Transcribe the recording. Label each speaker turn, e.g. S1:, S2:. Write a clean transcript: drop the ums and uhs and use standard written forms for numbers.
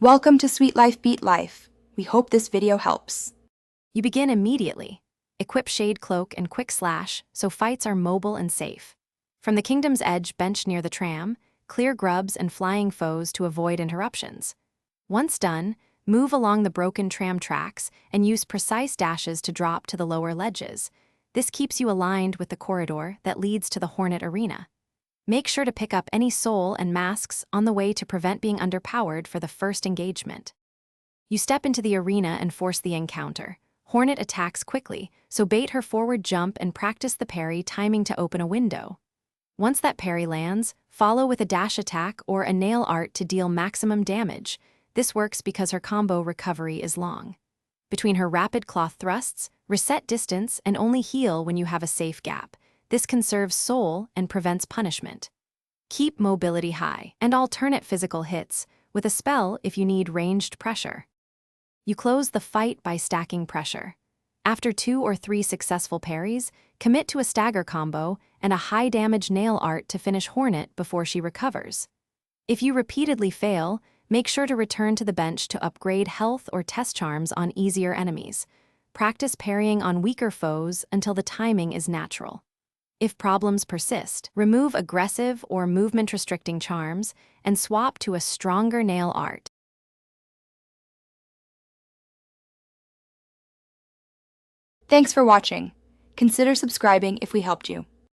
S1: Welcome to Sweet Life Beat Life. We hope this video helps.
S2: You begin immediately. Equip Shade Cloak and Quick Slash so fights are mobile and safe. From the Kingdom's Edge bench near the tram, clear grubs and flying foes to avoid interruptions. Once done, move along the broken tram tracks and use precise dashes to drop to the lower ledges. This keeps you aligned with the corridor that leads to the Hornet arena. Make sure to pick up any soul and masks on the way to prevent being underpowered for the first engagement. You step into the arena and force the encounter. Hornet attacks quickly, so bait her forward jump and practice the parry timing to open a window. Once that parry lands, follow with a dash attack or a nail art to deal maximum damage. This works because her combo recovery is long. Between her rapid cloth thrusts, reset distance and only heal when you have a safe gap. This conserves soul and prevents punishment. Keep mobility high and alternate physical hits, with a spell if you need ranged pressure. You close the fight by stacking pressure. After 2 or 3 successful parries, commit to a stagger combo and a high-damage nail art to finish Hornet before she recovers. If you repeatedly fail, make sure to return to the bench to upgrade health or test charms on easier enemies. Practice parrying on weaker foes until the timing is natural. If problems persist, remove aggressive or movement-restricting charms and swap to a stronger nail art.
S1: Thanks for watching. Consider subscribing if we helped you.